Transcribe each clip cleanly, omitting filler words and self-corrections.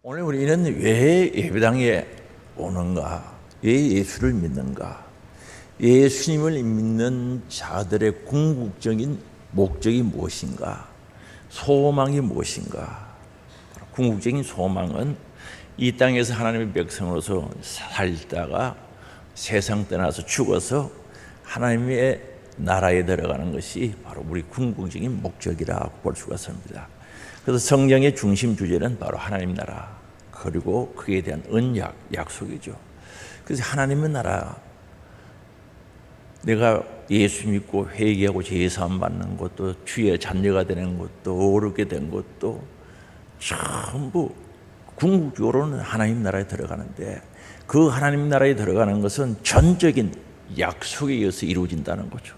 오늘 우리는 왜 예배당에 오는가? 왜 예수를 믿는가? 예수님을 믿는 자들의 궁극적인 목적이 무엇인가? 소망이 무엇인가? 궁극적인 소망은 이 땅에서 하나님의 백성으로서 살다가 세상 떠나서 죽어서 하나님의 나라에 들어가는 것이 바로 우리 궁극적인 목적이라고 볼 수가 있습니다. 그래서 성경의 중심 주제는 바로 하나님 나라, 그리고 그에 대한 언약, 약속이죠. 그래서 하나님의 나라, 내가 예수 믿고 회개하고 제사함 받는 것도, 주의 자녀가 되는 것도, 어렵게 된 것도 전부 궁극적으로는 하나님 나라에 들어가는데, 그 하나님 나라에 들어가는 것은 전적인 약속에 의해서 이루어진다는 거죠.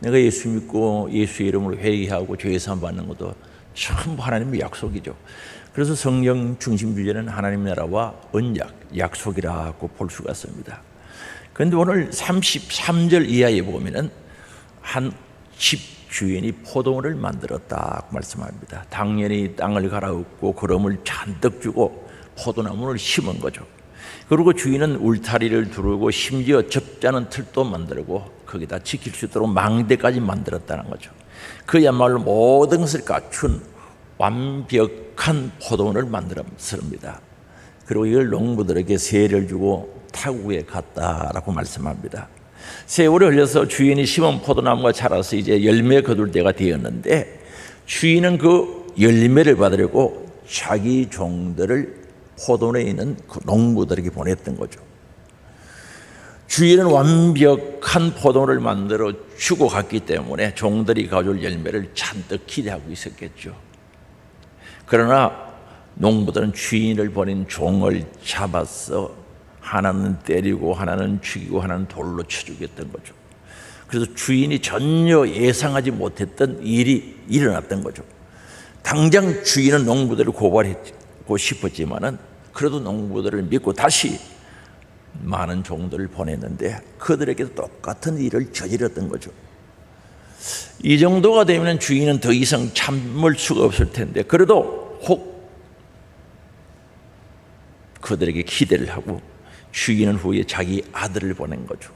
내가 예수 믿고 예수의 이름으로 회개하고 제사함 받는 것도 전부 하나님의 약속이죠. 그래서 성경 중심 주제는 하나님 나라와 언약, 약속이라고 볼 수가 있습니다. 그런데 오늘 33절 이하에 보면은 한 집주인이 포도원을 만들었다고 말씀합니다. 당연히 땅을 갈아엎고 거름을 잔뜩 주고 포도나무를 심은 거죠. 그리고 주인은 울타리를 두르고 심지어 접자는 틀도 만들고 거기다 지킬 수 있도록 망대까지 만들었다는 거죠. 그야말로 모든 것을 갖춘 완벽한 포도원을 만들었습니다. 그리고 이걸 농부들에게 세를 주고 타국에 갔다라고 말씀합니다. 세월이 흘려서 주인이 심은 포도나무가 자라서 이제 열매 거둘 때가 되었는데, 주인은 그 열매를 받으려고 자기 종들을 포도원에 있는 그 농부들에게 보냈던 거죠. 주인은 완벽한 포도원을 만들어 주고 갔기 때문에 종들이 가져올 열매를 잔뜩 기대하고 있었겠죠. 그러나 농부들은 주인을 보낸 종을 잡아서 하나는 때리고 하나는 죽이고 하나는 돌로 쳐 죽였던 거죠. 그래서 주인이 전혀 예상하지 일이 일어났던 거죠. 당장 주인은 농부들을 고발하고 싶었지만은 그래도 농부들을 믿고 다시 많은 종들을 보냈는데 그들에게도 똑같은 일을 저질렀던 거죠. 이 정도가 되면 주인은 더 이상 참을 수가 없을 텐데, 그래도 혹 그들에게 기대를 하고 주인은 후에 자기 아들을 보낸 거죠.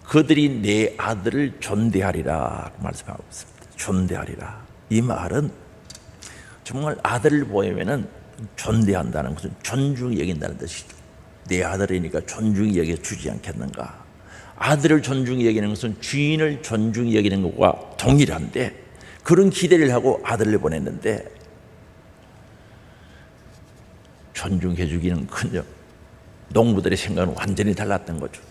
그들이 내 아들을 존대하리라 말씀하고 있습니다. 존대하리라. 이 말은 정말 아들을 보이면은 존대한다는 것은 존중히 여긴다는 뜻이죠. 내 아들이니까 존중히 여겨주지 않겠는가. 아들을 존중히 여기는 것은 주인을 존중히 여기는 것과 동일한데, 그런 기대를 하고 아들을 보냈는데 존중해 주기는커녕 농부들의 생각은 완전히 달랐던 거죠.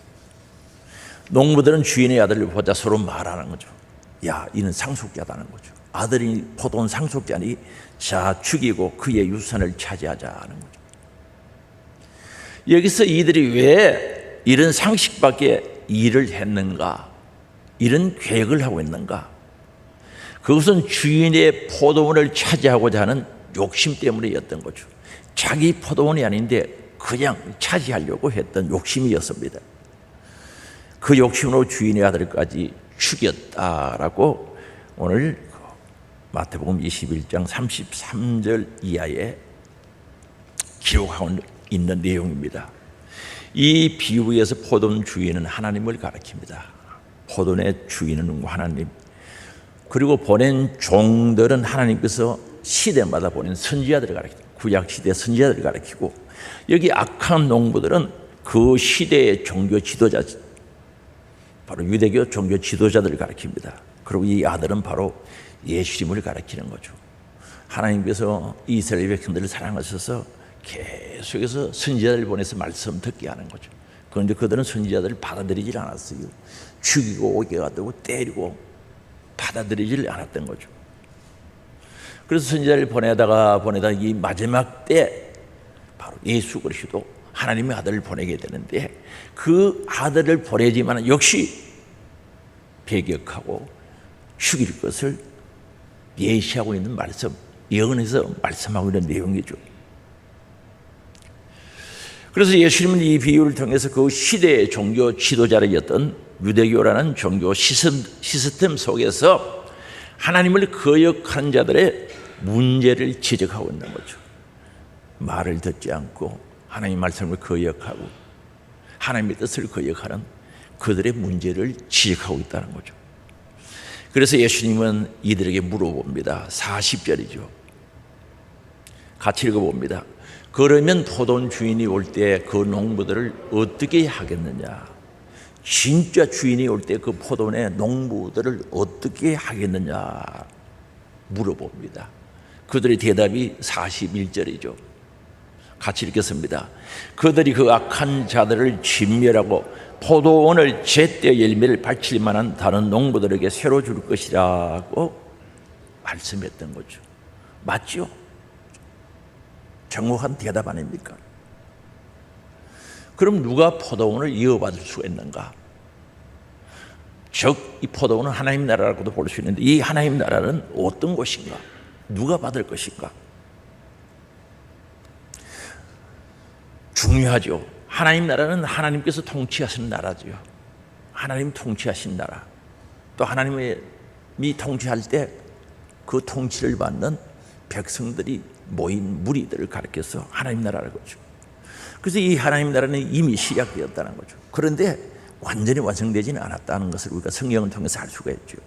농부들은 주인의 아들을 보자 서로 말하는 거죠. 야, 이는 상속자다는 거죠. 아들이 포도원 상속자니 자 죽이고 그의 유산을 차지하자는 거죠. 여기서 이들이 왜 이런 상식밖에 일을 했는가, 이런 계획을 하고 있는가? 그것은 주인의 포도원을 차지하고자 하는 욕심 때문이었던 거죠. 자기 포도원이 아닌데 그냥 차지하려고 했던 욕심이었습니다. 그 욕심으로 주인의 아들까지 죽였다라고 오늘 마태복음 21장 33절 이하에 기록하고 있는 내용입니다. 이 비유에서 포도원 주인은 하나님을 가리킵니다. 포도원의 주인은 하나님, 그리고 보낸 종들은 하나님께서 시대마다 보낸 선지자들을 가리킵니다. 구약시대 선지자들을 가리키고, 여기 악한 농부들은 그 시대의 종교 지도자, 바로 유대교 종교 지도자들을 가리킵니다. 그리고 이 아들은 바로 예수님을 가리키는 거죠. 하나님께서 이스라엘 백성들을 사랑하셔서 계속해서 선지자들을 보내서 말씀 듣게 하는 거죠. 그런데 그들은 선지자들을 받아들이질 않았어요. 죽이고 오게 하고 때리고 받아들이질 않았던 거죠. 그래서 선지자를 보내다가 이 마지막 때 바로 예수 그리스도 하나님의 아들을 보내게 되는데, 그 아들을 보내지만 역시 배격하고 죽일 것을 예시하고 있는 말씀, 예언에서 말씀하고 있는 내용이죠. 그래서 예수님은 이 비유를 통해서 그 시대의 종교 지도자였던 유대교라는 종교 시스템 속에서 하나님을 거역하는 자들의 문제를 지적하고 있는 거죠. 말을 듣지 않고 하나님의 말씀을 거역하고 하나님의 뜻을 거역하는 그들의 문제를 지적하고 있다는 거죠. 그래서 예수님은 이들에게 물어봅니다. 40절이죠. 같이 읽어봅니다. 그러면 포도원 주인이 올 때 그 농부들을 어떻게 하겠느냐? 진짜 주인이 올 때 그 포도원의 농부들을 어떻게 하겠느냐 물어봅니다. 그들의 대답이 41절이죠. 같이 읽겠습니다. 그들이 그 악한 자들을 진멸하고 포도원을 제때 열매를 발칠 만한 다른 농부들에게 새로 줄 것이라고 말씀했던 거죠. 맞죠? 정확한 대답 아닙니까? 그럼 누가 포도원을 이어받을 수가 있는가? 즉, 이 포도원은 하나님 나라라고도 볼 수 있는데 이 하나님 나라는 어떤 것인가? 누가 받을 것인가? 중요하죠. 하나님 나라는 하나님께서 통치하시는 나라죠. 하나님 통치하신 나라. 또 하나님이 통치할 때 그 통치를 받는 백성들이 모인 무리들을 가리켜서 하나님 나라라고 하죠. 그래서 이 하나님 나라는 이미 시작되었다는 거죠. 그런데 완전히 완성되지는 않았다는 것을 우리가 성경을 통해서 알 수가 있죠.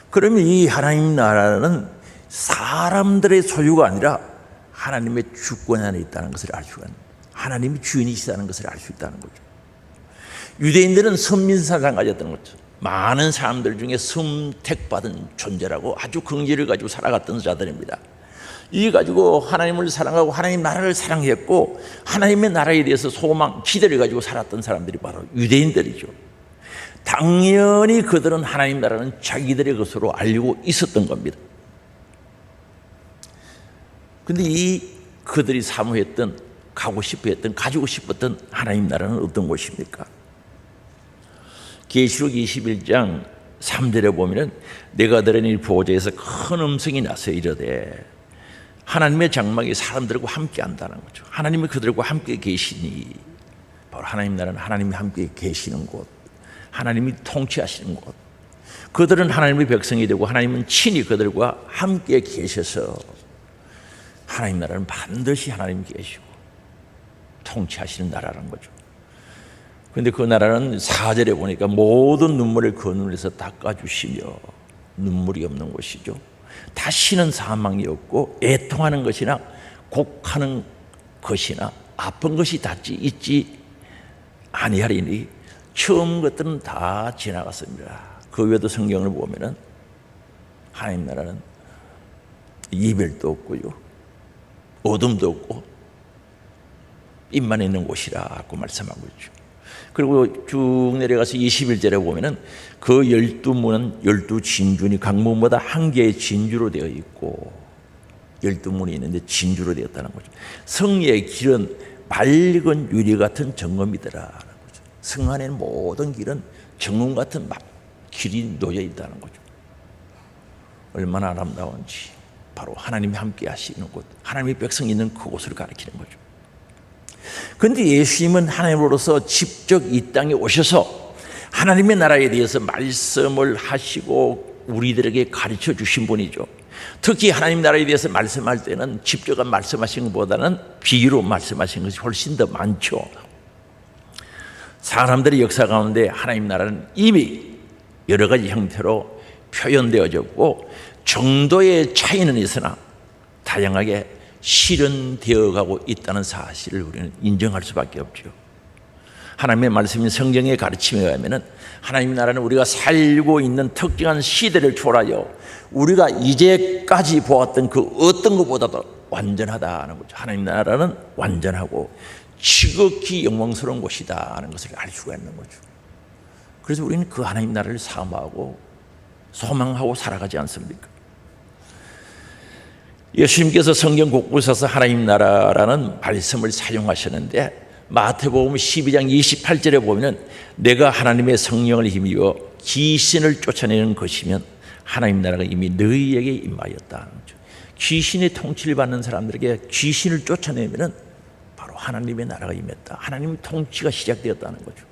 그러면 이 하나님 나라는 사람들의 소유가 아니라 하나님의 주권 안에 있다는 것을 알 수가 있는, 하나님이 주인이시다는 것을 알 수 있다는 거죠. 유대인들은 선민사상 가졌던 거죠. 많은 사람들 중에 선택받은 존재라고 아주 긍지를 가지고 살아갔던 자들입니다. 이 가지고 하나님을 사랑하고 하나님 나라를 사랑했고 하나님의 나라에 대해서 소망, 기대를 가지고 살았던 사람들이 바로 유대인들이죠. 당연히 그들은 하나님 나라는 자기들의 것으로 알고 있었던 겁니다. 그런데 그들이 사모했던, 가고 싶어 했던, 가지고 싶었던 하나님 나라는 어떤 곳입니까? 계시록 21장 3절에 보면은 내가 들은 이 보좌에서 큰 음성이 나서 이르되 하나님의 장막이 사람들과 함께 한다는 거죠. 하나님이 그들과 함께 계시니, 바로 하나님 나라는 하나님이 함께 계시는 곳, 하나님이 통치하시는 곳. 그들은 하나님의 백성이 되고 하나님은 친히 그들과 함께 계셔서 하나님 나라는 반드시 하나님이 계시고 통치하시는 나라라는 거죠. 그런데 그 나라는 4절에 보니까 모든 눈물을 그 눈에서 닦아주시며, 눈물이 없는 곳이죠. 다시는 사망이 없고 애통하는 것이나 곡하는 것이나 아픈 것이 닿지 있지 아니하리니 처음 것들은 다 지나갔습니다. 그 외에도 성경을 보면은 하나님 나라는 이별도 없고요, 어둠도 없고 빛만 있는 곳이라고 말씀하고 있죠. 그리고 쭉 내려가서 21절에 보면은 그 12문은 12진주니 각 문마다 한 개의 진주로 되어 있고, 12문이 있는데 진주로 되었다는 거죠. 성의 길은 맑은 유리 같은 정금이더라라는 거죠. 성 안에는 모든 길은 정금 같은 길이 놓여 있다는 거죠. 얼마나 아름다운지, 바로 하나님이 함께 하시는 곳, 하나님의 백성이 있는 그곳을 가리키는 거죠. 그런데 예수님은 하나님으로서 직접 이 땅에 오셔서 하나님의 나라에 대해서 말씀을 하시고 우리들에게 가르쳐 주신 분이죠. 특히 하나님 나라에 대해서 말씀할 때는 직접 말씀하신 것보다는 비유로 말씀하신 것이 훨씬 더 많죠. 사람들의 역사 가운데 하나님 나라는 이미 여러 가지 형태로 표현되어졌고 정도의 차이는 있으나 다양하게 실현되어 가고 있다는 사실을 우리는 인정할 수밖에 없죠. 하나님의 말씀인 성경의 가르침에 의하면 하나님 나라는 우리가 살고 있는 특정한 시대를 초월하여 우리가 이제까지 보았던 그 어떤 것보다도 완전하다는 거죠. 하나님 나라는 완전하고 지극히 영광스러운 곳이다 하는 것을 알 수가 있는 거죠. 그래서 우리는 그 하나님 나라를 사모하고 소망하고 살아가지 않습니까? 예수님께서 성경 곳곳에서 하나님 나라라는 말씀을 사용하셨는데 마태복음 12장 28절에 보면 내가 하나님의 성령을 힘입어 귀신을 쫓아내는 것이면 하나님 나라가 이미 너희에게 임하였다는 거죠. 귀신의 통치를 받는 사람들에게 귀신을 쫓아내면 바로 하나님의 나라가 임했다, 하나님의 통치가 시작되었다는 거죠.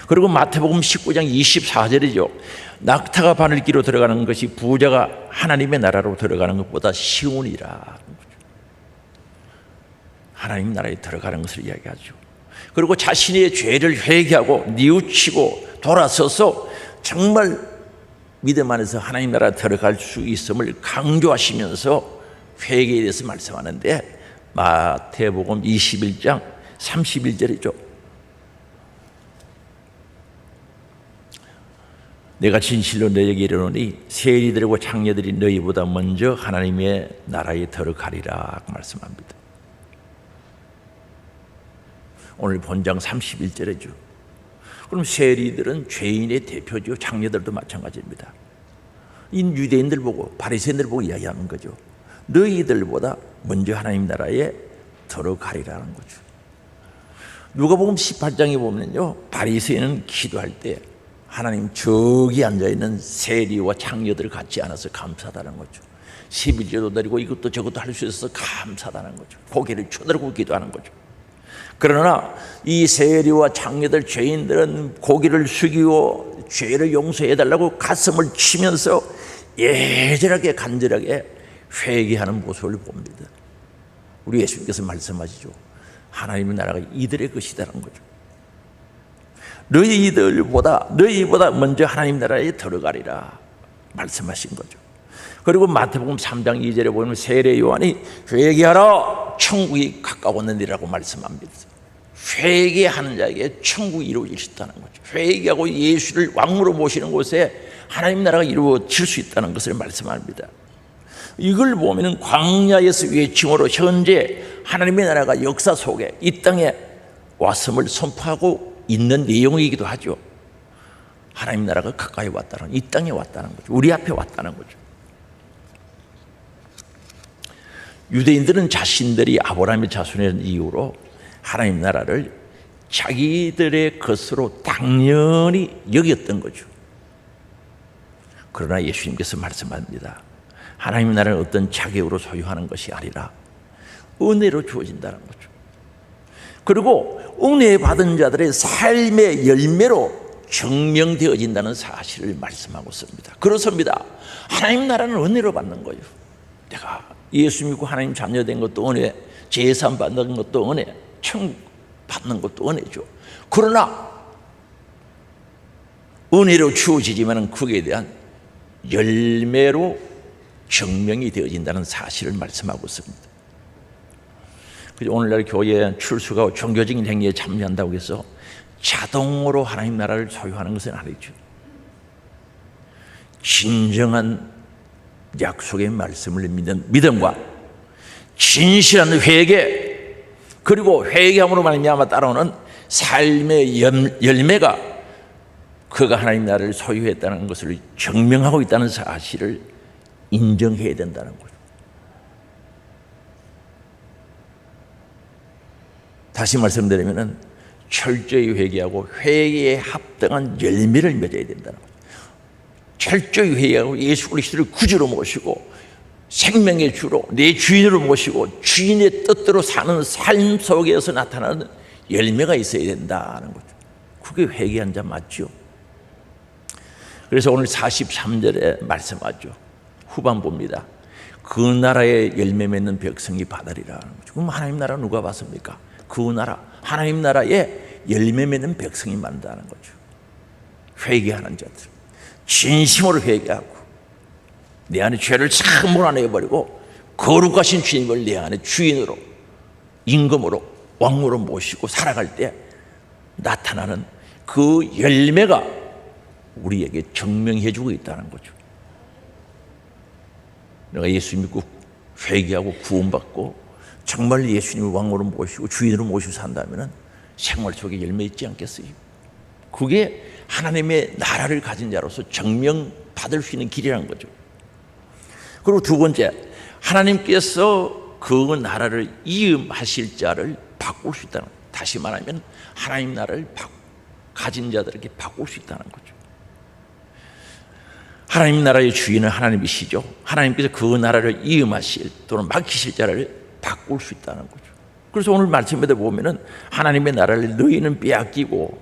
그리고 마태복음 19장 24절이죠. 낙타가 바늘기로 들어가는 것이 부자가 하나님의 나라로 들어가는 것보다 쉬우니라. 하나님 나라에 들어가는 것을 이야기하죠. 그리고 자신의 죄를 회개하고 뉘우치고 돌아서서 정말 믿음 안에서 하나님 나라에 들어갈 수 있음을 강조하시면서 회개에 대해서 말씀하는데, 마태복음 21장 31절이죠. 내가 진실로 너에게 이르노니 세리들과 장녀들이 너희보다 먼저 하나님의 나라에 들어가리라 말씀합니다. 오늘 본장 31절이죠. 그럼 세리들은 죄인의 대표죠. 장녀들도 마찬가지입니다. 이 유대인들 보고 바리새인들 보고 이야기하는 거죠. 너희들보다 먼저 하나님 나라에 들어가리라는 거죠. 누가복음 18장에 보면요, 바리새인은 기도할 때 하나님 저기 앉아있는 세리와 장녀들을 갖지 않아서 감사하다는 거죠. 11조도 드리고 이것도 저것도 할 수 있어서 감사하다는 거죠. 고개를 쳐들고 기도하는 거죠. 그러나 이 세리와 장녀들, 죄인들은 고개를 숙이고 죄를 용서해달라고 가슴을 치면서 예절하게 간절하게 회개하는 모습을 봅니다. 우리 예수님께서 말씀하시죠. 하나님의 나라가 이들의 것이라는 거죠. 너희보다 먼저 하나님 나라에 들어가리라 말씀하신 거죠. 그리고 마태복음 3장 2절에 보면 세례 요한이 회개하라 천국이 가까웠느니라고 말씀합니다. 회개하는 자에게 천국이 이루어질 수 있다는 거죠. 회개하고 예수를 왕으로 모시는 곳에 하나님 나라가 이루어질 수 있다는 것을 말씀합니다. 이걸 보면 광야에서 외침으로 현재 하나님의 나라가 역사 속에 이 땅에 왔음을 선포하고 있는 내용이기도 하죠. 하나님 나라가 가까이 왔다는, 이 땅에 왔다는 거죠. 우리 앞에 왔다는 거죠. 유대인들은 자신들이 아브라함의 자손이라는 이유로 하나님 나라를 자기들의 것으로 당연히 여겼던 거죠. 그러나 예수님께서 말씀합니다. 하나님 나라는 어떤 자격으로 소유하는 것이 아니라 은혜로 주어진다는 거죠. 그리고 은혜 받은 자들의 삶의 열매로 증명되어진다는 사실을 말씀하고 있습니다. 그렇습니다. 하나님 나라는 은혜로 받는 거예요. 내가 예수 믿고 하나님 자녀된 것도 은혜, 제산 받는 것도 은혜, 천국 받는 것도 은혜죠. 그러나 은혜로 주어지지만 그에 대한 열매로 증명이 되어진다는 사실을 말씀하고 있습니다. 오늘날 교회에 출수가 종교적인 행위에 참여한다고 해서 자동으로 하나님 나라를 소유하는 것은 아니죠. 진정한 약속의 말씀을 믿는 믿음과 진실한 회개, 그리고 회개함으로 말미암아 따라오는 삶의 열매가 그가 하나님 나라를 소유했다는 것을 증명하고 있다는 사실을 인정해야 된다는 거죠. 다시 말씀드리면 철저히 회개하고 회개에 합당한 열매를 맺어야 된다는 거죠. 철저히 회개하고 예수 그리스도를 구주로 모시고 생명의 주로 내 주인으로 모시고 주인의 뜻대로 사는 삶 속에서 나타나는 열매가 있어야 된다는 거죠. 그게 회개한 자 맞죠. 그래서 오늘 43절에 말씀하죠. 후반부입니다. 그 나라의 열매 맺는 백성이 받으리라는 거죠. 그럼 하나님 나라 누가 받습니까? 그 나라, 하나님 나라에 열매 맺는 백성이 만다는 거죠. 회개하는 자들, 진심으로 회개하고 내 안에 죄를 싹 몰아내버리고 거룩하신 주님을 내 안에 주인으로, 임금으로, 왕으로 모시고 살아갈 때 나타나는 그 열매가 우리에게 증명해주고 있다는 거죠. 내가 예수 믿고 회개하고 구원받고 정말 예수님을 왕으로 모시고 주인으로 모시고 산다면 생활 속에 열매 있지 않겠어요? 그게 하나님의 나라를 가진 자로서 증명받을 수 있는 길이라는 거죠. 그리고 두 번째, 하나님께서 그 나라를 이음하실 자를 바꿀 수 있다는 거예요. 다시 말하면 하나님 나라를 가진 자들에게 바꿀 수 있다는 거죠. 하나님 나라의 주인은 하나님이시죠. 하나님께서 그 나라를 이음하실 또는 맡기실 자를 바꿀 수 있다는 거죠. 그래서 오늘 말씀에 보면은 하나님의 나라를 너희는 빼앗기고,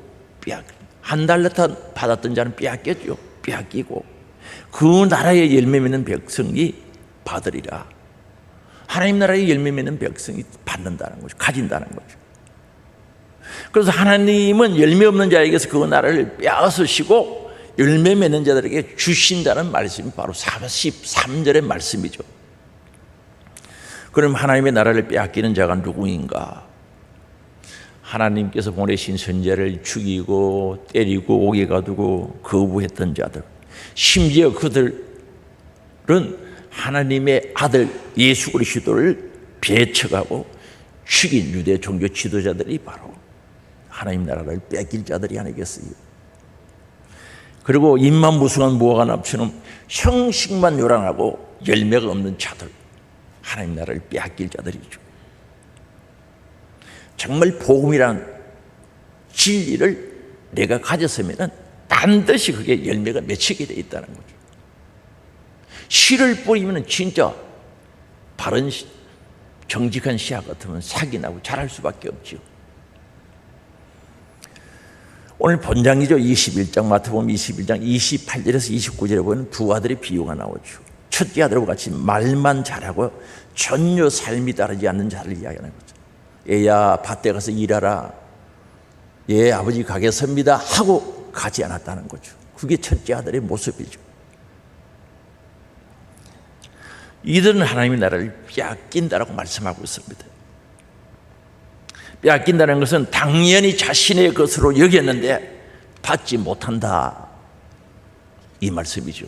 한 달러타 받았던 자는 빼앗겼죠. 빼앗기고 그 나라의 열매 맺는 백성이 받으리라. 하나님 나라의 열매 맺는 백성이 받는다는 거죠. 가진다는 거죠. 그래서 하나님은 열매 없는 자에게서 그 나라를 빼앗으시고 열매 맺는 자들에게 주신다는 말씀이 바로 43절의 말씀이죠. 그럼 하나님의 나라를 빼앗기는 자가 누구인가? 하나님께서 보내신 선지자를 죽이고 때리고 옥에 가두고 거부했던 자들, 심지어 그들은 하나님의 아들 예수 그리스도를 배척하고 죽인 유대 종교 지도자들이 바로 하나님 나라를 뺏길 자들이 아니겠어요? 그리고 입만 무성한 무화과 나무처럼 형식만 요란하고 열매가 없는 자들, 하나님 나라를 빼앗길 자들이죠. 정말 복음이란 진리를 내가 가졌으면 반드시 그게 열매가 맺히게 돼 있다는 거죠. 씨를 뿌리면 진짜 바른 정직한 씨앗 같으면 싹이 나고 자랄 수밖에 없죠. 오늘 본장이죠. 21장 마태복음 21장 28절에서 29절에 보면 두 아들의 비유가 나오죠. 첫째 아들과 같이 말만 잘하고 전혀 삶이 따르지 않는 자를 이야기하는 거죠. 얘야 밭에 가서 일하라. 예 아버지 가겠습니다 하고 가지 않았다는 거죠. 그게 첫째 아들의 모습이죠. 이들은 하나님의 나라를 빼앗긴다라고 말씀하고 있습니다. 빼앗긴다는 것은 당연히 자신의 것으로 여겼는데 받지 못한다, 이 말씀이죠.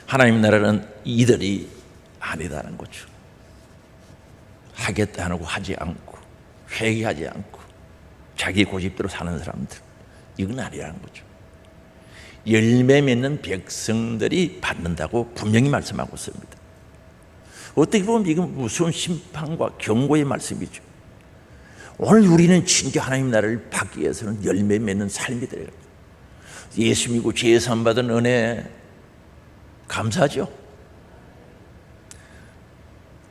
하나님 나라는 이들이 아니다는 거죠. 하겠다 하고 하지 않고 회개하지 않고 자기 고집대로 사는 사람들, 이건 아니라는 거죠. 열매 맺는 백성들이 받는다고 분명히 말씀하고 있습니다. 어떻게 보면 이건 무서운 심판과 경고의 말씀이죠. 오늘 우리는 진짜 하나님 나라를 받기 위해서는 열매 맺는 삶이 되어야 합니다. 예수 믿고 죄 사함 받은 은혜 감사하죠.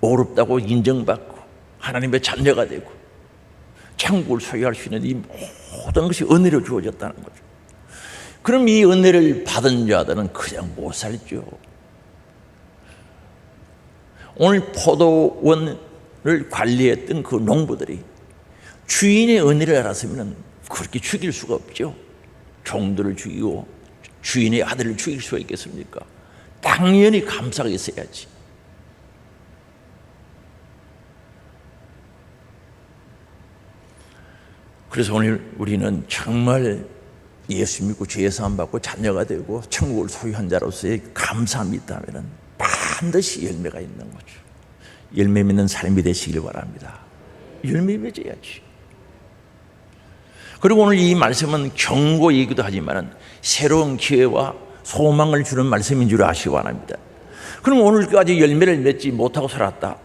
어렵다고 인정받고 하나님의 자녀가 되고 천국을 소유할 수 있는 이 모든 것이 은혜로 주어졌다는 거죠. 그럼 이 은혜를 받은 자들은 그냥 못 살죠. 오늘 포도원을 관리했던 그 농부들이 주인의 은혜를 알았으면 그렇게 죽일 수가 없죠. 종들을 죽이고 주인의 아들을 죽일 수가 있겠습니까? 당연히 감사가 있어야지. 그래서 오늘 우리는 정말 예수 믿고 죄 사함 받고 자녀가 되고 천국을 소유한 자로서의 감사함이 있다면 반드시 열매가 있는 거죠. 열매 맺는 삶이 되시길 바랍니다. 열매 맺어야지. 그리고 오늘 이 말씀은 경고이기도 하지만 새로운 기회와 소망을 주는 말씀인 줄 아시기 바랍니다. 그럼 오늘까지 열매를 맺지 못하고 살았다.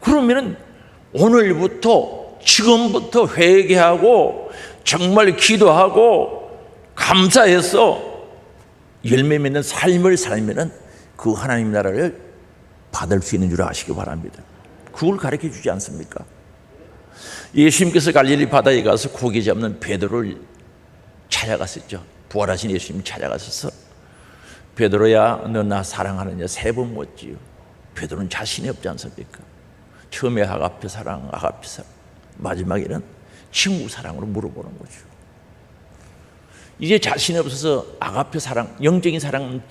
그러면 오늘부터 지금부터 회개하고 정말 기도하고 감사해서 열매 맺는 삶을 살면은 그 하나님 나라를 받을 수 있는 줄 아시기 바랍니다. 그걸 가르쳐 주지 않습니까? 예수님께서 갈릴리 바다에 가서 고기 잡는 베드로를 찾아갔었죠. 부활하신 예수님이 찾아가셔서 베드로야 너 나 사랑하느냐 3번 묻지요. 베드로는 자신이 없지 않습니까? 처음에 아가페 사랑, 아가페 사랑, 마지막에는 친구 사랑으로 물어보는 거죠. 이제 자신이 없어서 아가페 사랑, 영적인 사랑은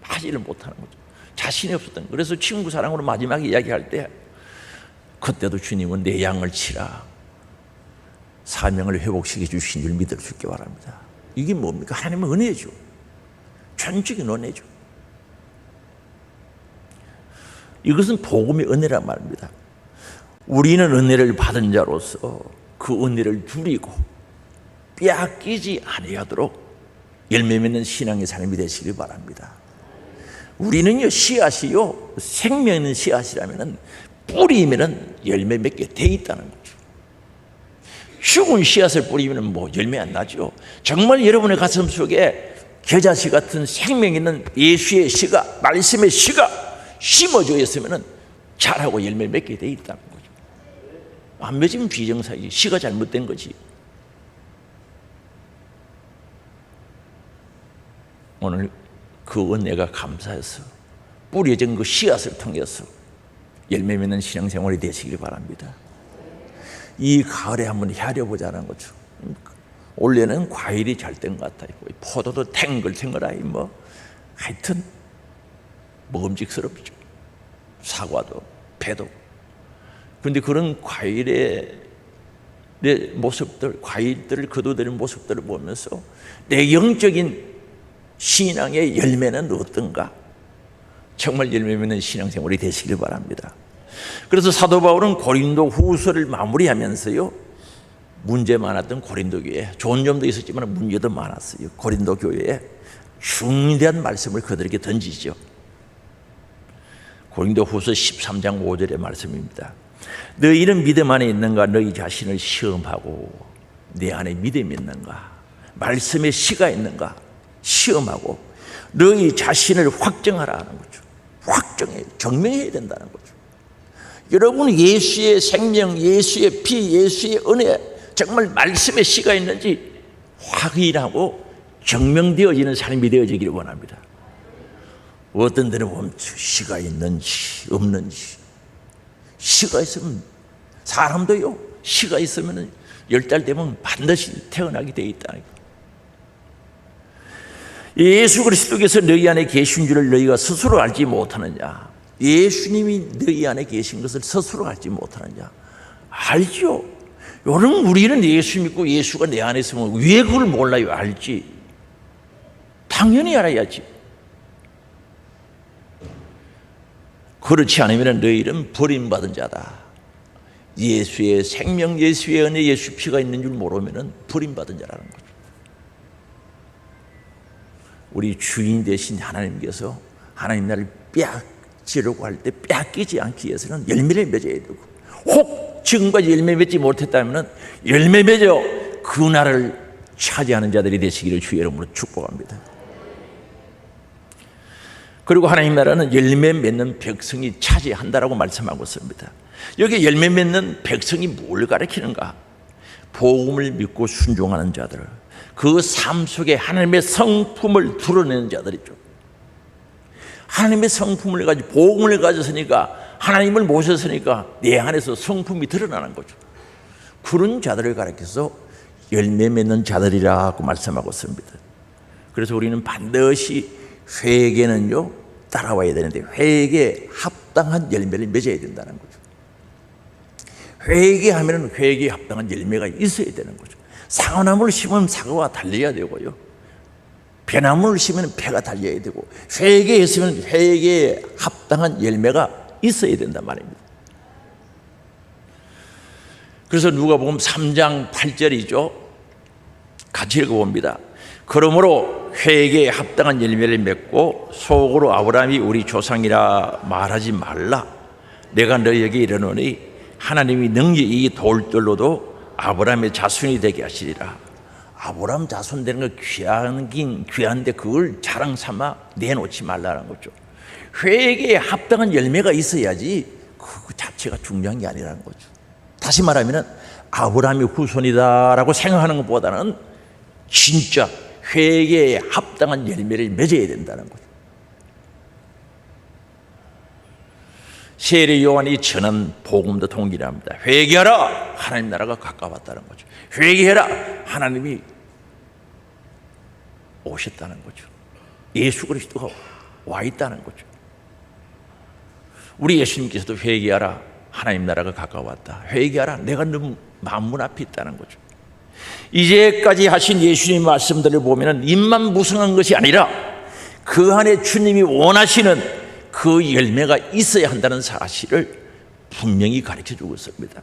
하지를 못하는 거죠. 자신이 없었던 거예요. 그래서 친구 사랑으로 마지막에 이야기할 때 그때도 주님은 내 양을 치라, 사명을 회복시켜 주신 줄 믿을 수 있게 바랍니다. 이게 뭡니까? 하나님의 은혜죠. 전적인 은혜죠. 이것은 복음의 은혜란 말입니다. 우리는 은혜를 받은 자로서 그 은혜를 누리고 빼앗기지 아니하도록 열매 맺는 신앙의 삶이 되시길 바랍니다. 우리는요 씨앗이요 생명 있는 씨앗이라면 뿌리면 열매 맺게 돼 있다는 거죠. 죽은 씨앗을 뿌리면 뭐 열매 안 나죠. 정말 여러분의 가슴 속에 겨자씨 같은 생명 있는 예수의 씨가, 말씀의 씨가 심어져 있으면 자라고 열매 맺게 돼 있다는 거죠. 안 맺으면 비정상이지. 씨가 잘못된 거지. 오늘 그 은혜가 감사해서 뿌려진 그 씨앗을 통해서 열매 맺는 신앙생활이 되시길 바랍니다. 이 가을에 한번 헤아려보자는 거죠. 올해는 과일이 잘 된 것 같아요. 포도도 탱글탱글하니 하여튼 먹음직스럽죠. 사과도, 배도. 그런데 그런 과일의 모습들, 과일들을 거두들이는 모습들을 보면서 내 영적인 신앙의 열매는 어떤가? 정말 열매 맺는 신앙생활이 되시길 바랍니다. 그래서 사도 바울은 고린도 후서를 마무리하면서요, 문제 많았던 고린도 교회, 좋은 점도 있었지만 문제도 많았어요. 고린도 교회에 중대한 말씀을 그들에게 던지죠. 고린도 후서 13장 5절의 말씀입니다. 너희는 믿음 안에 있는가? 너희 자신을 시험하고 내 안에 믿음이 있는가? 말씀에 씨가 있는가? 시험하고 너희 자신을 확정하라 하는 거죠. 확정해, 증명해야 된다는 거죠. 여러분, 예수의 생명, 예수의 피, 예수의 은혜, 정말 말씀에 씨가 있는지 확인하고 증명되어지는 삶이 되어지기를 원합니다. 어떤 데는 보면 씨가 있는지 없는지, 씨가 있으면 사람도요, 씨가 있으면 10달 되면 반드시 태어나게 되어 있다. 예수 그리스도께서 너희 안에 계신 줄을 너희가 스스로 알지 못하느냐? 예수님이 너희 안에 계신 것을 스스로 알지 못하느냐? 알죠. 여러분, 우리는 예수 믿고 예수가 내 안에 있으면 왜 그걸 몰라요? 알지. 당연히 알아야지. 그렇지 않으면 너희는 버림받은 자다. 예수의 생명, 예수의 은혜, 예수 피가 있는 줄 모르면 버림받은 자라는 거죠. 우리 주인 되신 하나님께서 하나님 나를 빼앗으려고 할 때 빼앗기지 않기 위해서는 열매를 맺어야 되고, 혹 지금까지 열매 맺지 못했다면 열매 맺어 그 나라를 차지하는 자들이 되시기를 주의 이름으로 축복합니다. 그리고 하나님 나라는 열매 맺는 백성이 차지한다라고 말씀하고 있습니다. 여기 열매 맺는 백성이 뭘 가리키는가? 복음을 믿고 순종하는 자들, 그 삶 속에 하나님의 성품을 드러내는 자들이죠. 하나님의 성품을 가지고 복음을 가졌으니까, 하나님을 모셨으니까 내 안에서 성품이 드러나는 거죠. 그런 자들을 가리켜서 열매 맺는 자들이라고 말씀하고 있습니다. 그래서 우리는 반드시 회개는요, 따라와야 되는데, 회개에 합당한 열매를 맺어야 된다는 거죠. 회개하면 회개에 합당한 열매가 있어야 되는 거죠. 사과나무를 심으면 사과가 달려야 되고요, 배나무를 심으면 배가 달려야 되고, 회개했으면 회개에 합당한 열매가 있어야 된단 말입니다. 그래서 누가복음 3장 8절이죠. 같이 읽어봅니다. 그러므로 회개에 합당한 열매를 맺고 속으로 아브라함이 우리 조상이라 말하지 말라. 내가 너희에게 이르노니 하나님이 능히 이 돌들로도 아브라함의 자손이 되게 하시리라. 아브라함 자손 되는 거 귀한데 그걸 자랑 삼아 내놓지 말라는 거죠. 회개에 합당한 열매가 있어야지 그 자체가 중요한 게 아니라는 거죠. 다시 말하면 아브라함의 후손이다라고 생각하는 것보다는 진짜 회개에 합당한 열매를 맺어야 된다는 거죠. 세례 요한이 전한 복음도 동일합니다. 회개하라, 하나님 나라가 가까웠다는 거죠. 회개해라, 하나님이 오셨다는 거죠. 예수 그리스도가 와 있다는 거죠. 우리 예수님께서도 회개하라, 하나님 나라가 가까웠다. 회개하라, 내가 너 만문 앞에 있다는 거죠. 이제까지 하신 예수님의 말씀들을 보면 입만 무성한 것이 아니라 그 안에 주님이 원하시는 그 열매가 있어야 한다는 사실을 분명히 가르쳐주고 있습니다.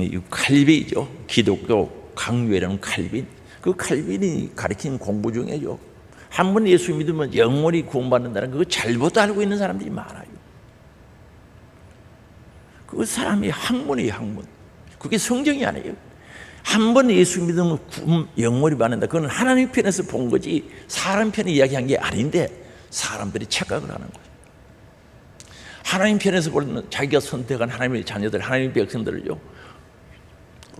이 칼빈이죠. 기독교 강요라는 칼빈. 그 칼빈이 가르친 공부 중에요, 한 번 예수 믿으면 영원히 구원받는다는 그거 잘못 알고 있는 사람들이 많아요. 그 사람이 학문이에요, 학문. 그게 성경이 아니에요. 한 번 예수 믿으면 영원히 받는다. 그건 하나님 편에서 본 거지 사람 편에 이야기한 게 아닌데 사람들이 착각을 하는 거예요. 하나님 편에서 보면 자기가 선택한 하나님의 자녀들, 하나님의 백성들을요,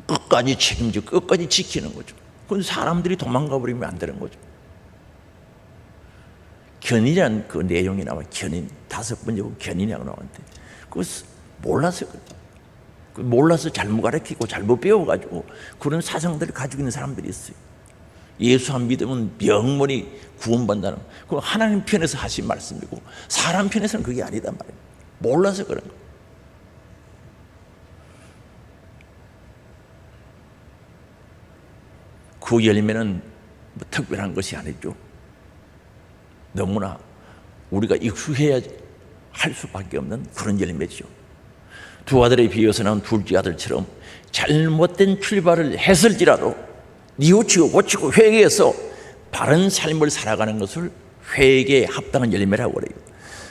끝까지 책임지고 끝까지 지키는 거죠. 그건 사람들이 도망가 버리면 안 되는 거죠. 견인이라는 그 내용이 나와. 견인, 5번째 견인이라고 나오는데 그거 몰라서 그래. 몰라서 잘못 가르치고 잘못 배워가지고 그런 사상들을 가지고 있는 사람들이 있어요. 예수 안 믿으면 영원히 구원받는다는, 그건 하나님 편에서 하신 말씀이고 사람 편에서는 그게 아니단 말이에요. 몰라서 그런 거예요. 그 열매는 뭐 특별한 것이 아니죠. 너무나 우리가 익숙해야 할 수밖에 없는 그런 열매죠. 두 아들에 비해서는 둘째 아들처럼 잘못된 출발을 했을지라도 뉘우치고 고치고 회개해서 바른 삶을 살아가는 것을 회개에 합당한 열매라고 그래요.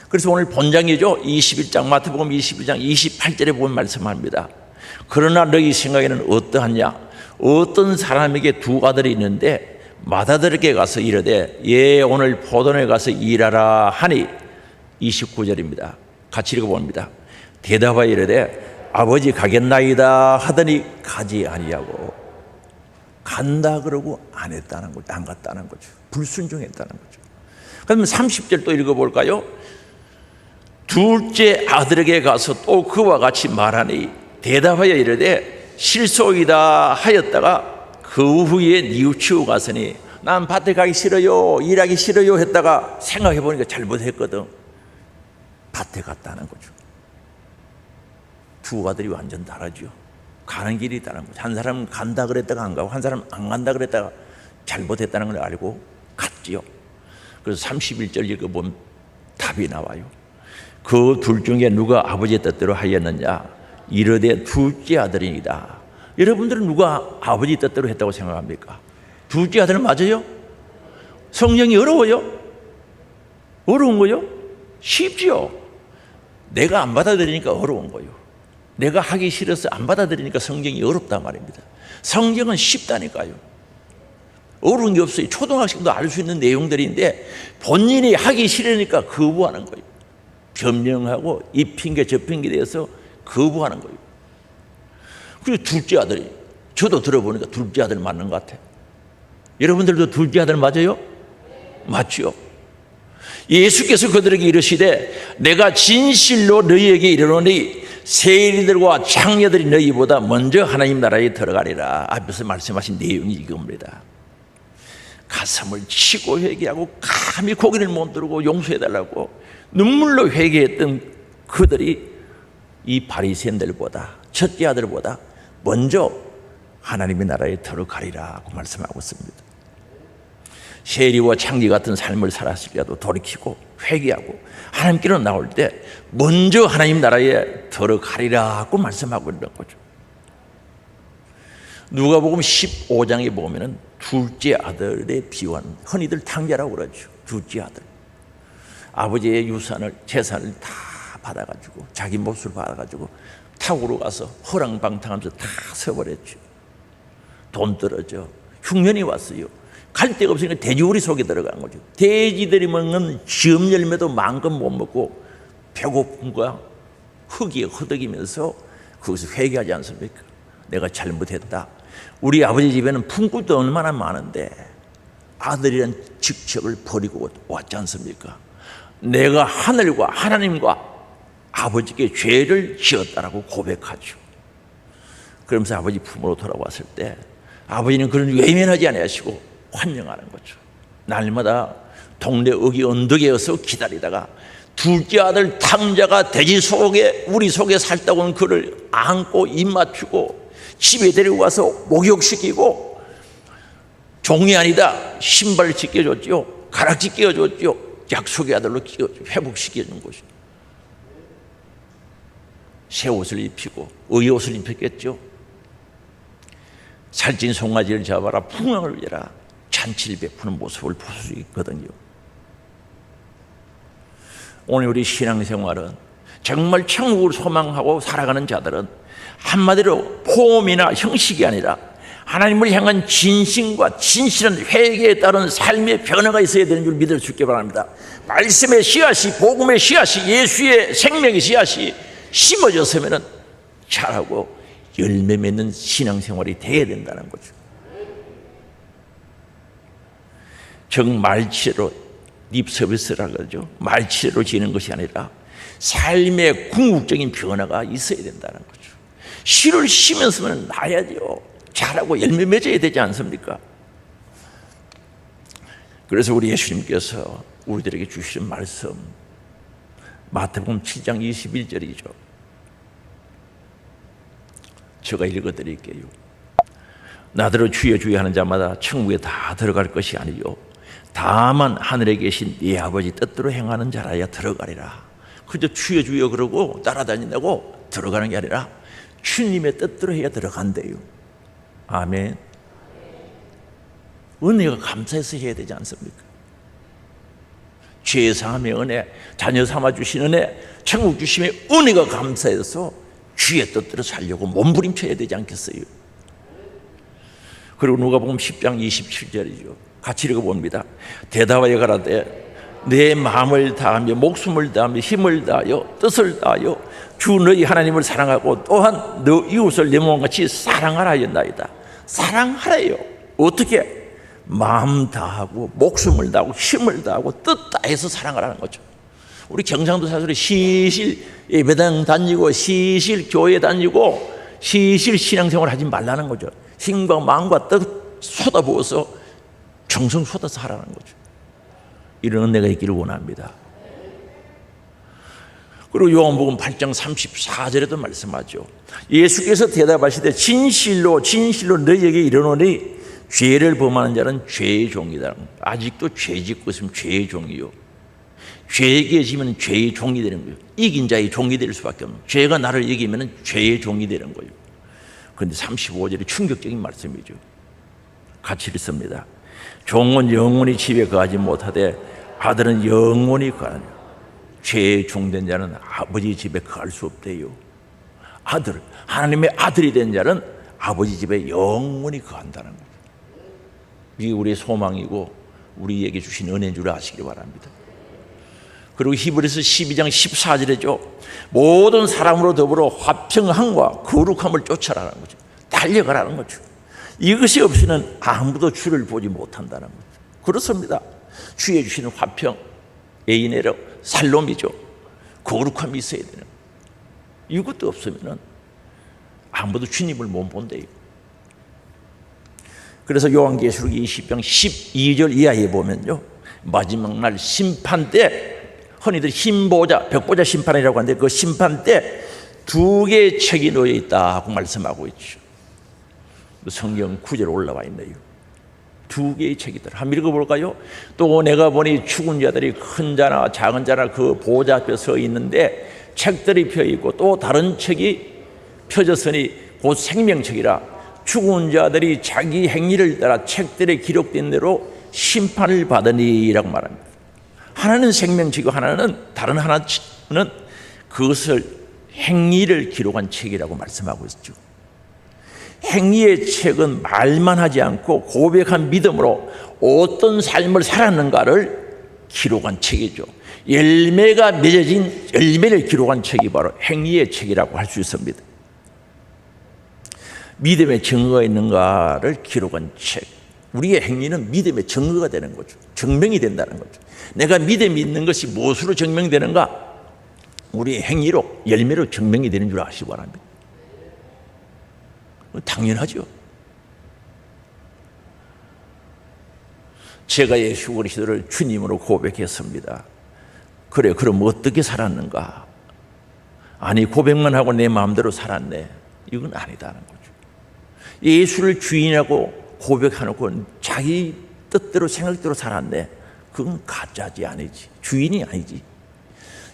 그래서 오늘 본장이죠. 21장 마태복음 21장 28절에 보면 말씀합니다. 그러나 너희 생각에는 어떠하냐? 어떤 사람에게 두 아들이 있는데 맏아들에게 가서 이르되 예 오늘 포도원에 가서 일하라 하니 29절입니다. 같이 읽어봅니다. 대답하여 이르되 아버지 가겠나이다 하더니 가지 아니하고, 간다 그러고 안 했다는 거죠. 안 갔다는 거죠. 불순종했다는 거죠. 그러면 30절 또 읽어볼까요? 둘째 아들에게 가서 또 그와 같이 말하니 대답하여 이르되 실속이다 하였다가 그 후에 뉘우치고 갔으니 난 밭에 가기 싫어요, 일하기 싫어요 했다가 생각해 보니까 잘못했거든. 밭에 갔다는 거죠. 두 아들이 완전 다르죠. 가는 길이 다른 거죠. 한 사람은 간다 그랬다가 안 가고 한 사람은 안 간다 그랬다가 잘못했다는 걸 알고 갔지요. 그래서 31절 읽어보면 답이 나와요. 그 둘 중에 누가 아버지의 뜻대로 하였느냐? 이르되 둘째 아들이다. 여러분들은 누가 아버지 뜻대로 했다고 생각합니까? 둘째 아들은 맞아요? 성경이 어려워요? 어려운 거요? 쉽지요. 내가 안 받아들이니까 어려운 거예요. 내가 하기 싫어서 안 받아들이니까 성경이 어렵단 말입니다. 성경은 쉽다니까요. 어려운 게 없어요. 초등학생도 알 수 있는 내용들인데 본인이 하기 싫으니까 거부하는 거예요. 변명하고 이 핑계 저 핑계 대서 거부하는 거예요. 그리고 둘째 아들이, 저도 들어보니까 둘째 아들 맞는 것 같아요. 여러분들도 둘째 아들 맞아요? 맞죠? 예수께서 그들에게 이르시되 내가 진실로 너희에게 이르노니 세리들과 장녀들이 너희보다 먼저 하나님 나라에 들어가리라. 앞에서 말씀하신 내용이 이겁니다. 가슴을 치고 회개하고 감히 고개를 못 들고 용서해달라고 눈물로 회개했던 그들이 이 바리새인들보다, 첫째 아들보다 먼저 하나님의 나라에 들어가리라고 말씀하고 있습니다. 세리와 창기 같은 삶을 살았을지라도 돌이키고 회개하고 하나님께로 나올 때 먼저 하나님 나라에 들어가리라고 말씀하고 있는 거죠. 누가복음 15장에 보면은 둘째 아들의 비유한, 흔히들 탕자라고 그러죠. 둘째 아들, 아버지의 유산을, 재산을 다 받아가지고 자기 몫을 받아가지고 타고로 가서 허랑방탕하면서 다 서버렸죠. 돈 떨어져 흉년이 왔어요. 갈 데가 없으니까 돼지우리 속에 들어간 거죠. 돼지들이 먹는 지음 열매도 마음껏 못 먹고 배고픔과 흙이 허덕이면서 거기서 회개하지 않습니까? 내가 잘못했다. 우리 아버지 집에는 품꾼도 얼마나 많은데 아들이란 직책을 버리고 왔지 않습니까? 내가 하늘과 하나님과 아버지께 죄를 지었다라고 고백하죠. 그러면서 아버지 품으로 돌아왔을 때 아버지는 그를 외면하지 아니하시고 환영하는 거죠. 날마다 동네 어기 언덕에 어서 기다리다가 둘째 아들 탕자가 돼지 속에, 우리 속에 살다고는 그를 안고 입 맞추고 집에 데리고 가서 목욕시키고 종이 아니다 신발을 찢겨줬죠. 가락지 끼워줬죠. 약속의 아들로 회복시켜준 것이죠. 새 옷을 입히고 의의 옷을 입혔겠죠. 살찐 송아지를 잡아라 풍랑을 위해라 잔치를 베푸는 모습을 볼 수 있거든요. 오늘 우리 신앙생활은 정말 천국을 소망하고 살아가는 자들은 한마디로 폼이나 형식이 아니라 하나님을 향한 진심과 진실한 회개에 따른 삶의 변화가 있어야 되는 줄 믿을 수 있게 바랍니다. 말씀의 씨앗이, 복음의 씨앗이, 예수의 생명의 씨앗이 심어졌으면 자라고 열매 맺는 신앙생활이 돼야 된다는 거죠. 정말치로 립 서비스라 그러죠. 말치로 지는 것이 아니라 삶의 궁극적인 변화가 있어야 된다는 거죠. 씨를 심으면 나야죠. 자라고 열매 맺어야 되지 않습니까? 그래서 우리 예수님께서 우리들에게 주시는 말씀, 마태복음 7장 21절이죠. 제가 읽어드릴게요. 나더러 주여 주여 하는 자마다 천국에 다 들어갈 것이 아니요 다만 하늘에 계신 네 아버지 뜻대로 행하는 자라야 들어가리라. 그저 주여 주여 그러고 따라다닌다고 들어가는 게 아니라 주님의 뜻대로 해야 들어간대요. 아멘. 은혜가 감사해서 해야 되지 않습니까? 죄 사함의 은혜, 자녀 삼아 주신 은혜, 천국 주심의 은혜가 감사해서 주의 뜻대로 살려고 몸부림쳐야 되지 않겠어요? 그리고 누가복음 10장 27절이죠. 같이 읽어봅니다. 대답하여 가라되 내 마음을 다하며 목숨을 다하며 힘을 다하여 뜻을 다하여 주 너희 하나님을 사랑하고 또한 너 이웃을 내 몸같이 사랑하라 하였나이다. 사랑하래요. 어떻게? 마음 다하고 목숨을 다하고 힘을 다하고 뜻 다해서 사랑하라는 거죠. 우리 경상도 사람들이 시실 예배당 다니고 시실 교회 다니고 시실 신앙생활 하지 말라는 거죠. 힘과 마음과 뜻 쏟아부어서 정성 쏟아서 하라는 거죠. 이런 은혜가 있기를 원합니다. 그리고 요한복음 8장 34절에도 말씀하죠. 예수께서 대답하시되 진실로 진실로 너희에게 이르노니 죄를 범하는 자는 죄의 종이다. 아직도 죄 짓고 있으면 죄의 종이요. 죄에게 지면 죄의 종이 되는 거예요. 이긴 자의 종이 될 수밖에 없는 거예요. 죄가 나를 이기면 죄의 종이 되는 거예요. 그런데 35절이 충격적인 말씀이죠. 같이 읽습니다. 종은 영원히 집에 거하지 못하되 아들은 영원히 거하느냐. 죄의 종된 자는 아버지 집에 거할 수 없대요. 아들, 하나님의 아들이 된 자는 아버지 집에 영원히 거한다는 거예요. 이게 우리의 소망이고 우리에게 주신 은혜인 줄 아시기 바랍니다. 그리고 히브리서 12장 14절에죠. 모든 사람으로 더불어 화평함과 거룩함을 쫓아라는 거죠. 달려가라는 거죠. 이것이 없이는 아무도 주를 보지 못한다는 거죠. 그렇습니다. 주에 주시는 화평, 에이네로 살롬이죠. 거룩함이 있어야 되는 거예요. 이것도 없으면 아무도 주님을 못 본대요. 그래서 요한계시록 20장 12절 이하에 보면요, 마지막 날 심판 때 흔히들 흰보자, 벽보자 심판이라고 하는데 그 심판 때 두 개의 책이 놓여 있다고 말씀하고 있죠. 성경 구절 올라와 있네요. 두 개의 책이더라. 한번 읽어볼까요? 또 내가 보니 죽은 자들이 큰 자나 작은 자나 그 보좌 앞에 서 있는데 책들이 펴 있고 또 다른 책이 펴졌으니 곧 생명책이라. 죽은 자들이 자기 행위를 따라 책들에 기록된 대로 심판을 받으니라고 말합니다. 하나는 생명책이고 하나는 다른 하나는 그것을 행위를 기록한 책이라고 말씀하고 있죠. 행위의 책은 말만 하지 않고 고백한 믿음으로 어떤 삶을 살았는가를 기록한 책이죠. 열매가 맺어진 열매를 기록한 책이 바로 행위의 책이라고 할 수 있습니다. 믿음의 증거가 있는가를 기록한 책. 우리의 행위는 믿음의 증거가 되는 거죠. 증명이 된다는 거죠. 내가 믿음이 있는 것이 무엇으로 증명되는가? 우리의 행위로, 열매로 증명이 되는 줄 아시기 바랍니다. 당연하죠. 제가 예수 그리스도를 주님으로 고백했습니다. 그래, 그럼 어떻게 살았는가? 아니, 고백만 하고 내 마음대로 살았네. 이건 아니다는 거죠. 예수를 주인하고 고백해놓고 자기 뜻대로 생각대로 살았네. 그건 가짜지, 아니지. 주인이 아니지.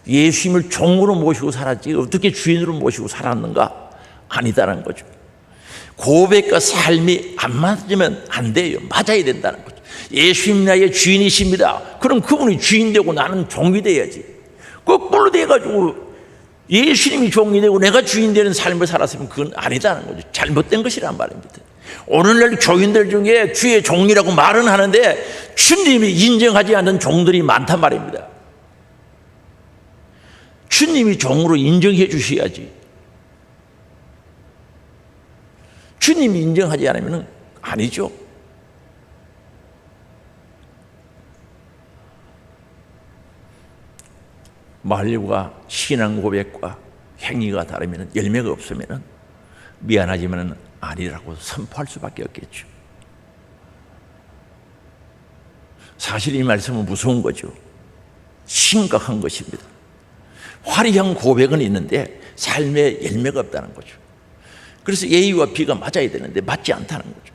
예수님을 종으로 모시고 살았지 어떻게 주인으로 모시고 살았는가? 아니다라는 거죠. 고백과 삶이 안 맞으면 안 돼요. 맞아야 된다는 거죠. 예수님 나의 주인이십니다. 그럼 그분이 주인 되고 나는 종이 돼야지. 거꾸로 돼가지고 예수님이 종이 되고 내가 주인 되는 삶을 살았으면 그건 아니다는 거죠. 잘못된 것이란 말입니다. 오늘날 교인들 중에 주의 종이라고 말은 하는데 주님이 인정하지 않는 종들이 많단 말입니다. 주님이 종으로 인정해 주셔야지. 주님이 인정하지 않으면 아니죠. 말과 신앙 고백과 행위가 다르면, 열매가 없으면 미안하지만 아니라고 선포할 수밖에 없겠죠. 사실 이 말씀은 무서운 거죠. 심각한 것입니다. 화려한 고백은 있는데 삶에 열매가 없다는 거죠. 그래서 A와 B가 맞아야 되는데 맞지 않다는 거죠.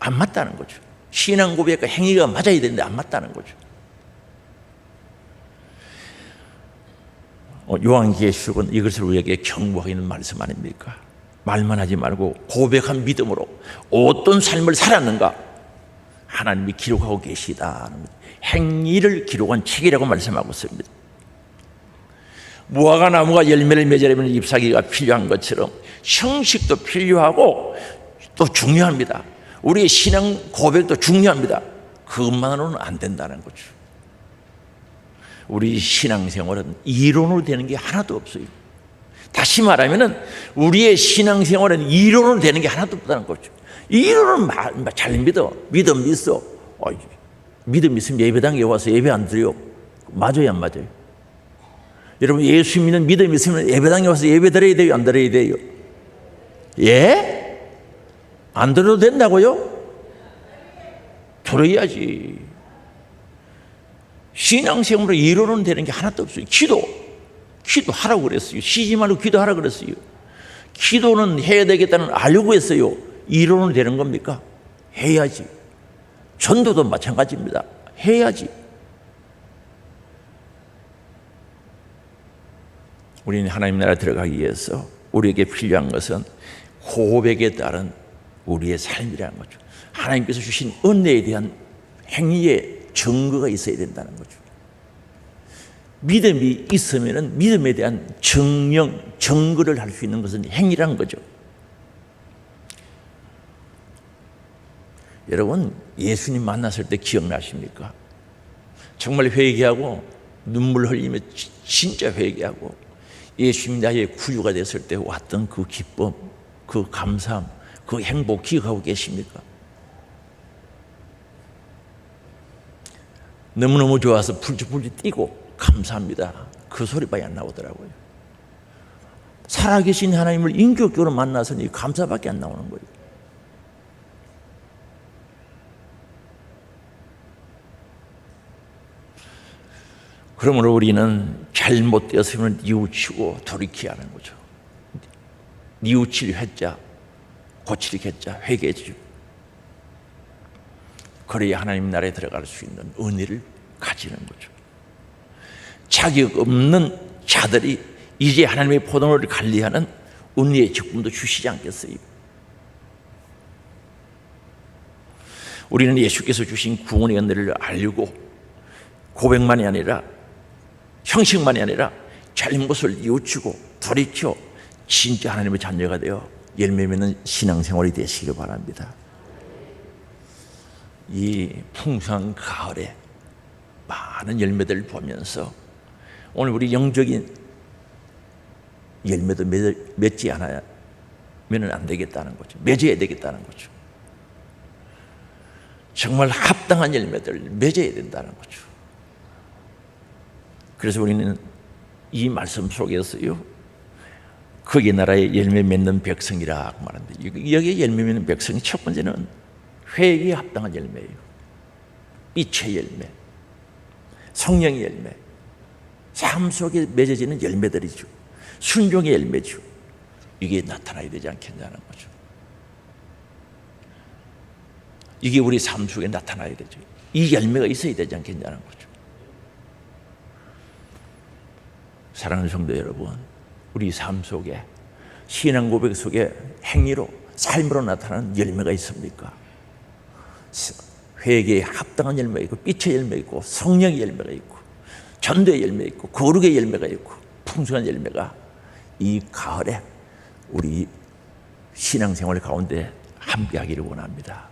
안 맞다는 거죠. 신앙 고백과 행위가 맞아야 되는데 안 맞다는 거죠. 요한계시록은 이것을 우리에게 경고하고 있는 말씀 아닙니까? 말만 하지 말고 고백한 믿음으로 어떤 삶을 살았는가 하나님이 기록하고 계시다는 거죠. 행위를 기록한 책이라고 말씀하고 있습니다. 무화과 나무가 열매를 맺으려면 잎사귀가 필요한 것처럼 형식도 필요하고 또 중요합니다. 우리의 신앙 고백도 중요합니다. 그것만으로는 안 된다는 거죠. 우리 신앙생활은 이론으로 되는 게 하나도 없어요. 다시 말하면 우리의 신앙생활은 이론으로 되는 게 하나도 없다는 거죠. 이론은 잘 믿어. 믿음 있어. 믿음 있으면 예배당에 와서 예배 안 드려요. 맞아요, 안 맞아요? 여러분, 예수 믿는 믿음 있으면 예배당에 와서 예배 드려야 돼요, 안 드려야 돼요? 예? 안 드려도 된다고요? 들어야지. 신앙생활로 이론은 되는 게 하나도 없어요. 기도하라고 그랬어요. 쉬지 말고 기도하라고 그랬어요. 기도는 해야 되겠다는 알고 했어요. 이론은 되는 겁니까? 해야지. 전도도 마찬가지입니다. 해야지. 우리는 하나님 나라에 들어가기 위해서 우리에게 필요한 것은 고백에 따른 우리의 삶이라는 거죠. 하나님께서 주신 은혜에 대한 행위의 증거가 있어야 된다는 거죠. 믿음이 있으면 믿음에 대한 증거를 할 수 있는 것은 행위라는 거죠. 여러분, 예수님 만났을 때 기억나십니까? 정말 회개하고 눈물 흘리며 진짜 회개하고 예수님 나의 구주가 됐을 때 왔던 그 기쁨, 그 감사함, 그 행복 기억하고 계십니까? 너무너무 좋아서 불쑥불쑥 뛰고 감사합니다. 그 소리밖에 안 나오더라고요. 살아계신 하나님을 인격적으로 만나서니 감사밖에 안 나오는 거예요. 그러므로 우리는 잘못되었으면 뉘우치고 돌이켜야 하는 거죠. 뉘우칠 회자, 고칠 회자, 회개죠. 그래야 하나님 나라에 들어갈 수 있는 은혜를 가지는 거죠. 자격 없는 자들이 이제 하나님의 포도원을 관리하는 은혜의 직분도 주시지 않겠어요? 우리는 예수께서 주신 구원의 은혜를 알고 고백만이 아니라 형식만이 아니라 잘못을 뉘우치고 돌이켜 진짜 하나님의 자녀가 되어 열매 맺는 신앙생활이 되시길 바랍니다. 이 풍성한 가을에 많은 열매들을 보면서 오늘 우리 영적인 열매도 맺지 않으면 안 되겠다는 거죠. 맺어야 되겠다는 거죠. 정말 합당한 열매들을 맺어야 된다는 거죠. 그래서 우리는 이 말씀 속에서요, 거기 나라의 열매 맺는 백성이라고 말하는데, 여기에 열매 맺는 백성이 첫 번째는 회개에 합당한 열매예요. 빛의 열매, 성령의 열매, 삶 속에 맺어지는 열매들이죠. 순종의 열매죠. 이게 나타나야 되지 않겠냐는 거죠. 이게 우리 삶 속에 나타나야 되죠. 이 열매가 있어야 되지 않겠냐는 거죠. 사랑하는 성도 여러분, 우리 삶 속에 신앙 고백 속에 행위로 삶으로 나타나는 열매가 있습니까? 회개에 합당한 열매가 있고, 빛의 열매가 있고, 성령의 열매가 있고, 전도의 열매가 있고, 거룩의 열매가 있고, 풍성한 열매가 이 가을에 우리 신앙생활 가운데 함께하기를 원합니다.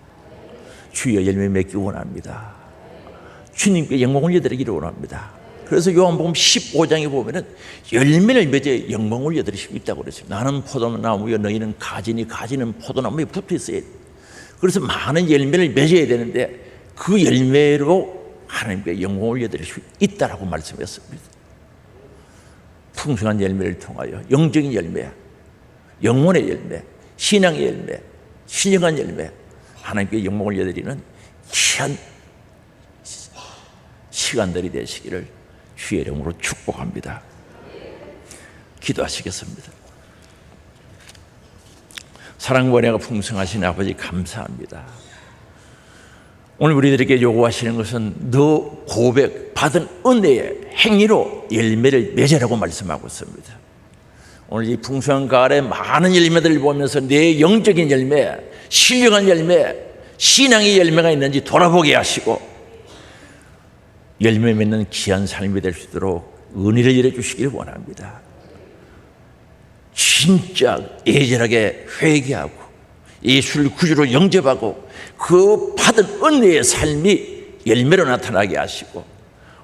주여 열매 맺기 원합니다. 주님께 영광 올려드리기를 원합니다. 그래서 요한복음 15장에 보면은 열매를 맺어 영광 올려드릴 수 있다고 그랬어요. 나는 포도나무여 너희는 가지니 가지는 포도나무에 붙어 있어야 돼. 그래서 많은 열매를 맺어야 되는데 그 열매로 하나님께 영광 올려드릴 수 있다라고 말씀했습니다. 풍성한 열매를 통하여 영적인 열매, 영혼의 열매, 신앙의 열매, 신령한 열매, 하나님께 영광을 올려드리는 귀한 시간들이 되시기를 주의 이름으로 축복합니다. 기도하시겠습니다. 사랑과 은혜가 풍성하신 아버지 감사합니다. 오늘 우리들에게 요구하시는 것은 너 고백 받은 은혜의 행위로 열매를 맺으라고 말씀하고 있습니다. 오늘 이 풍성한 가을에 많은 열매들을 보면서 내 영적인 열매, 신령한 열매, 신앙의 열매가 있는지 돌아보게 하시고 열매 맺는 귀한 삶이 될 수 있도록 은혜를 열어 주시길 원합니다. 진짜 애절하게 회개하고 예수를 구주로 영접하고 그 받은 은혜의 삶이 열매로 나타나게 하시고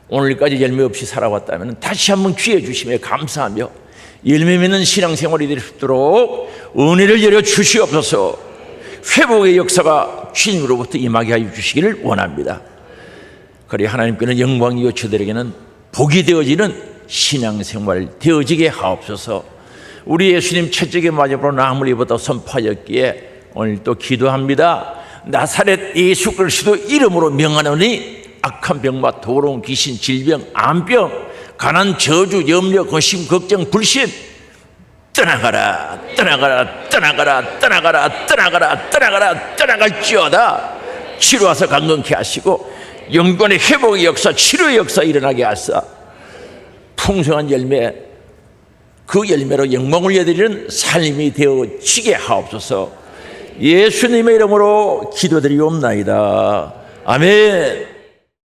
오늘까지 열매 없이 살아왔다면 다시 한번 기회 주심에 감사하며 열매 맺는 신앙생활이 될 수 있도록 은혜를 열어 주시옵소서. 회복의 역사가 주님으로부터 임하게 하여 주시기를 원합니다. 그래 하나님께는 영광이요 저들에게는 복이 되어지는 신앙생활 되어지게 하옵소서. 우리 예수님 채찍에 맞아보러 나음을 입었다 선포하였기에 오늘 또 기도합니다. 나사렛 예수 그리스도 이름으로 명하노니 악한 병과 더러운 귀신, 질병, 암병, 가난, 저주, 염려, 거심, 걱정, 불신 떠나가라, 떠나가라, 떠나가라, 떠나가라, 떠나가라, 떠나가라, 떠나갈지어다. 치료하사 강건케 하시고 영권의 회복의 역사, 치료의 역사 일어나게 하사 풍성한 열매, 그 열매로 영광을 올려드리는 삶이 되어지게 하옵소서. 예수님의 이름으로 기도드리옵나이다. 아멘.